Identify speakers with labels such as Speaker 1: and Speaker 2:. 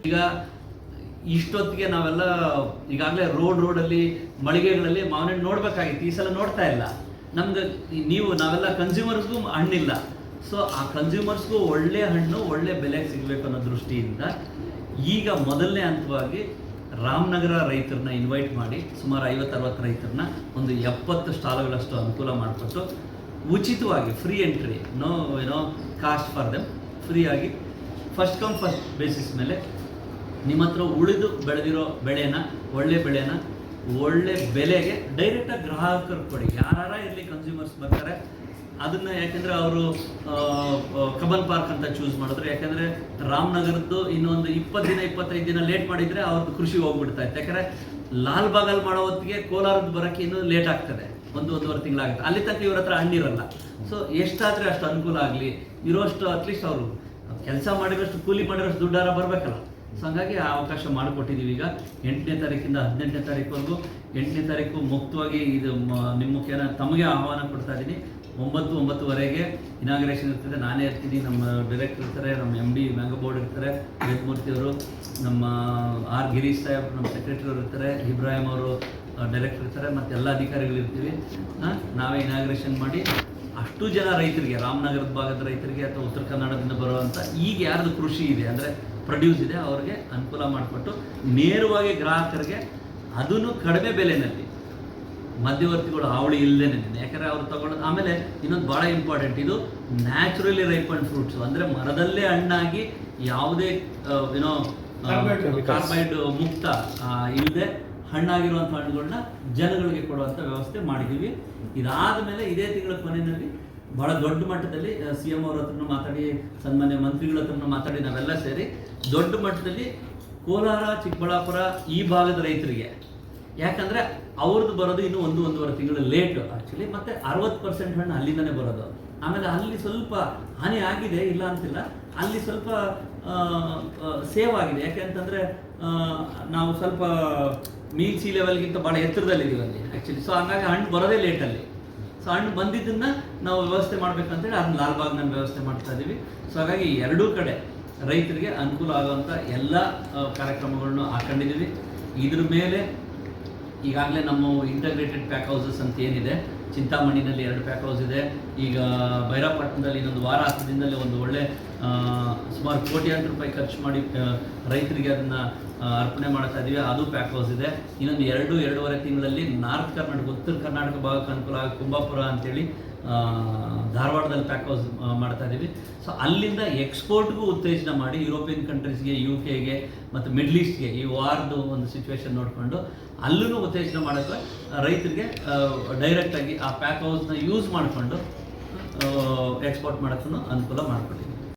Speaker 1: ಈಗ ಇಷ್ಟೊತ್ತಿಗೆ ನಾವೆಲ್ಲ ಈಗಾಗಲೇ ರೋಡಲ್ಲಿ ಮಳಿಗೆಗಳಲ್ಲಿ ಮಾವಿನ ಹಣ್ಣು ನೋಡ್ಬೇಕಾಗಿತ್ತು, ಈ ಸಲ ನೋಡ್ತಾ ಇಲ್ಲ. ನಮ್ಗೆ ನಾವೆಲ್ಲ ಕನ್ಸ್ಯೂಮರ್ಸ್ಗೂ ಹಣ್ಣಿಲ್ಲ. ಸೊ ಆ ಕನ್ಸ್ಯೂಮರ್ಸ್ಗೂ ಒಳ್ಳೆ ಹಣ್ಣು ಒಳ್ಳೆ ಬೆಲೆಗೆ ಸಿಗಬೇಕು ಅನ್ನೋ ದೃಷ್ಟಿಯಿಂದ ಈಗ ಮೊದಲನೇ ಹಂತವಾಗಿ ರಾಮನಗರ ರೈತರನ್ನ ಇನ್ವೈಟ್ ಮಾಡಿ ಸುಮಾರು 50-60 ರೈತರನ್ನ ಒಂದು 70 ಸ್ಟಾಲ್ಗಳಷ್ಟು ಅನುಕೂಲ ಮಾಡಿಕೊಟ್ಟು ಉಚಿತವಾಗಿ free entry, no cost for them, ಫ್ರೀಯಾಗಿ ಫಸ್ಟ್ ಕಮ್ ಫಸ್ಟ್ ಬೇಸಿಸ್ ಮೇಲೆ ನಿಮ್ಮ ಹತ್ರ ಉಳಿದು ಬೆಳೆದಿರೋ ಒಳ್ಳೆ ಬೆಳೆನ ಒಳ್ಳೆ ಬೆಲೆಗೆ ಡೈರೆಕ್ಟಾಗಿ ಗ್ರಾಹಕರು ಕೊಡಿ. ಯಾರ ಇರಲಿ ಕನ್ಸ್ಯೂಮರ್ಸ್ ಬರ್ತಾರೆ ಅದನ್ನು. ಯಾಕೆಂದರೆ ಅವರು ಕಬ್ಬನ್ ಪಾರ್ಕ್ ಅಂತ ಚೂಸ್ ಮಾಡಿದ್ರು. ಯಾಕೆಂದರೆ ರಾಮನಗರದ್ದು ಇನ್ನೊಂದು 20-25 ದಿನ ಲೇಟ್ ಮಾಡಿದರೆ ಅವ್ರದ್ದು ಕೃಷಿ ಹೋಗ್ಬಿಡ್ತಾ ಇತ್ತು. ಯಾಕಂದರೆ ಲಾಲ್ಬಾಗಲ್ಲಿ ಮಾಡೋ ಹೊತ್ತಿಗೆ ಕೋಲಾರದ್ದು ಬರೋಕ್ಕೆ ಇನ್ನೂ ಲೇಟ್ ಆಗ್ತದೆ, 1-1.5 ತಿಂಗಳಾಗುತ್ತೆ. ಅಲ್ಲಿ ತನಕ ಇವ್ರ ಹತ್ರ ಹಣ್ಣಿರಲ್ಲ. ಸೊ ಎಷ್ಟಾದರೆ ಅಷ್ಟು ಅನುಕೂಲ ಆಗಲಿ, ಇರೋಷ್ಟು ಅಟ್ಲೀಸ್ಟ್ ಅವರು ಕೆಲಸ ಮಾಡಿರೋಷ್ಟು ಕೂಲಿ ಮಾಡಿರೋಷ್ಟು ದುಡ್ಡಾರ ಬರಬೇಕಲ್ಲ. ಸೊ ಹಂಗಾಗಿ ಆ ಅವಕಾಶ ಮಾಡಿಕೊಟ್ಟಿದ್ದೀವಿ. ಈಗ 8ನೇ ತಾರೀಕಿಂದ 18ನೇ ತಾರೀಕುವರೆಗೂ, 8ನೇ ತಾರೀಕು ಮುಕ್ತವಾಗಿ ಇದು ನಿಮ್ಮ ಮುಖೇನ ತಮಗೆ ಆಹ್ವಾನ ಕೊಡ್ತಾ ಇದ್ದೀನಿ. 9-9:30ಗೆ ಇನಾಗ್ರೇಷನ್ ಇರ್ತದೆ. ನಾನೇ ಇರ್ತೀನಿ, ನಮ್ಮ ಡೈರೆಕ್ಟರ್ ಇರ್ತಾರೆ, ನಮ್ಮ MD ಮ್ಯಾಂಗೋ ಬೋರ್ಡ್ ಇರ್ತಾರೆ, ವೇದಮೂರ್ತಿ ಅವರು, ನಮ್ಮ ಆರ್ ಗಿರೀಶ್ ಸಾಹೇಬ್ ನಮ್ಮ ಸೆಕ್ರೆಟರಿ ಅವರು ಇರ್ತಾರೆ, ಇಬ್ರಾಹಿಂ ಅವರು ಡೈರೆಕ್ಟರ್ ಇರ್ತಾರೆ, ಮತ್ತು ಎಲ್ಲ ಅಧಿಕಾರಿಗಳು ಇರ್ತೀವಿ. ನಾವೇ ಇನಾಗ್ರೇಷನ್ ಮಾಡಿ ಅಷ್ಟು ಜನ ರೈತರಿಗೆ, ರಾಮನಗರದ ಭಾಗದ ರೈತರಿಗೆ ಅಥವಾ ಉತ್ತರ ಕನ್ನಡದಿಂದ ಬರುವಂಥ ಈಗ ಯಾರ್ದು ಕೃಷಿ ಇದೆ ಅಂದರೆ ಪ್ರೊಡ್ಯೂಸ್ ಇದೆ ಅವ್ರಿಗೆ ಅನುಕೂಲ ಮಾಡಿಕೊಟ್ಟು ನೇರವಾಗಿ ಗ್ರಾಹಕರಿಗೆ ಅದನ್ನು ಕಡಿಮೆ ಬೆಲೆಯಲ್ಲಿ, ಮಧ್ಯವರ್ತಿಗಳು ಹಾವಳಿ ಇಲ್ಲದೇನೆ. ಯಾಕಂದರೆ ಅವ್ರು ತಗೊಳ್ಳೋದು. ಆಮೇಲೆ ಇನ್ನೊಂದು ಭಾಳ ಇಂಪಾರ್ಟೆಂಟ್, ಇದು ನ್ಯಾಚುರಲಿ ರೈಪನ್ ಫ್ರೂಟ್ಸು, ಅಂದರೆ ಮರದಲ್ಲೇ ಹಣ್ಣಾಗಿ ಯಾವುದೇ ಕಾರ್ಬೈಡ್ ಮುಕ್ತ ಇಲ್ಲದೆ ಹಣ್ಣಾಗಿರುವಂಥ ಹಣ್ಣುಗಳನ್ನ ಜನಗಳಿಗೆ ಕೊಡುವಂಥ ವ್ಯವಸ್ಥೆ ಮಾಡಿದ್ದೀವಿ. ಇದಾದ ಮೇಲೆ ಇದೇ ತಿಂಗಳ ಕೊನೆಯಲ್ಲಿ ಭಾಳ ದೊಡ್ಡ ಮಟ್ಟದಲ್ಲಿ CM ಅವ್ರ ಹತ್ರನೂ ಮಾತಾಡಿ, ಸನ್ಮಾನ್ಯ ಮಂತ್ರಿಗಳ ಹತ್ರನೂ ಮಾತಾಡಿ, ನಾವೆಲ್ಲ ಸೇರಿ ದೊಡ್ಡ ಮಟ್ಟದಲ್ಲಿ ಕೋಲಾರ, ಚಿಕ್ಕಬಳ್ಳಾಪುರ ಈ ಭಾಗದ ರೈತರಿಗೆ, ಯಾಕಂದರೆ ಅವ್ರದ್ದು ಬರೋದು ಇನ್ನೂ 1-1.5 ತಿಂಗಳು ಲೇಟು ಆ್ಯಕ್ಚುಲಿ, ಮತ್ತು 60% ಹಣ್ಣು ಅಲ್ಲಿಂದನೇ ಬರೋದು. ಆಮೇಲೆ ಅಲ್ಲಿ ಸ್ವಲ್ಪ ಹಾನಿ ಆಗಿದೆ, ಇಲ್ಲ ಅಂತಿಲ್ಲ, ಅಲ್ಲಿ ಸ್ವಲ್ಪ ಸೇವ್ ಆಗಿದೆ. ಯಾಕೆಂತಂದರೆ ನಾವು ಸ್ವಲ್ಪ ಸಿ ಲೆವೆಲ್ಗಿಂತ ಭಾಳ ಎತ್ತರದಲ್ಲಿದ್ದೀವಿ ಅಲ್ಲಿ ಆ್ಯಕ್ಚುಲಿ. ಸೊ ಹಂಗಾಗಿ ಹಣ್ಣು ಬರೋದೇ ಲೇಟಲ್ಲಿ. ಸೊ ಹಣ್ಣು ಬಂದಿದ್ದನ್ನು ನಾವು ವ್ಯವಸ್ಥೆ ಮಾಡಬೇಕಂತೇಳಿ ಅದನ್ನ ಲಾಲ್ಬಾಗ್ನ ವ್ಯವಸ್ಥೆ ಮಾಡ್ತಾ ಇದ್ದೀವಿ. ಸೊ ಹಾಗಾಗಿ ಎರಡೂ ಕಡೆ ರೈತರಿಗೆ ಅನುಕೂಲ ಆಗುವಂಥ ಎಲ್ಲ ಕಾರ್ಯಕ್ರಮಗಳನ್ನು ಹಾಕೊಂಡಿದ್ದೀವಿ. ಇದ್ರ ಮೇಲೆ ಈಗಾಗಲೇ ನಮ್ಮ ಇಂಟಗ್ರೇಟೆಡ್ ಪ್ಯಾಕ್ ಹೌಸಸ್ ಅಂತ ಏನಿದೆ, ಚಿಂತಾಮಣಿನಲ್ಲಿ 2 ಪ್ಯಾಕ್ ಹೌಸ್ ಇದೆ. ಈಗ ಭೈರಪಟ್ಟಣದಲ್ಲಿ ಇನ್ನೊಂದು ವಾರ 10 ದಿನದಲ್ಲಿ ಒಂದು ಒಳ್ಳೆ ಸುಮಾರು ಕೋಟ್ಯಾಂತರ ರೂಪಾಯಿ ಖರ್ಚು ಮಾಡಿ ರೈತರಿಗೆ ಅದನ್ನು ಅರ್ಪಣೆ ಮಾಡ್ತಾ ಇದ್ದೀವಿ, ಅದು ಪ್ಯಾಕ್ ಹೌಸ್ ಇದೆ. ಇನ್ನೊಂದು 2-2.5 ತಿಂಗಳಲ್ಲಿ ನಾರ್ತ್ ಕರ್ನಾಟಕ, ಉತ್ತರ ಕರ್ನಾಟಕ ಭಾಗಕ್ಕೆ ಅನುಕೂಲ ಆಗಿ ಕುಂಬಾಪುರ ಅಂತೇಳಿ ಧಾರವಾಡದಲ್ಲಿ ಪ್ಯಾಕ್ ಹೌಸ್ ಮಾಡ್ತಾ ಇದ್ದೀವಿ. ಸೊ ಅಲ್ಲಿಂದ ಎಕ್ಸ್ಪೋರ್ಟ್ಗೂ ಉತ್ತೇಜನ ಮಾಡಿ ಯುರೋಪಿಯನ್ ಕಂಟ್ರೀಸ್ಗೆ, UK ಮತ್ತು ಮಿಡ್ಲ್ ಈಸ್ಟ್ಗೆ ಈ ವಾರ್ದು ಒಂದು ಸಿಚುವೇಶನ್ ನೋಡಿಕೊಂಡು ಅಲ್ಲೂ ಉತ್ತೇಜನ ಮಾಡೋಕ್ಕೆ ರೈತರಿಗೆ ಡೈರೆಕ್ಟಾಗಿ ಆ ಪ್ಯಾಕ್ ಹೌಸ್ನ ಯೂಸ್ ಮಾಡಿಕೊಂಡು ಎಕ್ಸ್ಪೋರ್ಟ್ ಮಾಡೋಕ್ಕೂ ಅನುಕೂಲ ಮಾಡಿಕೊಟ್ಟಿದ್ದೀವಿ.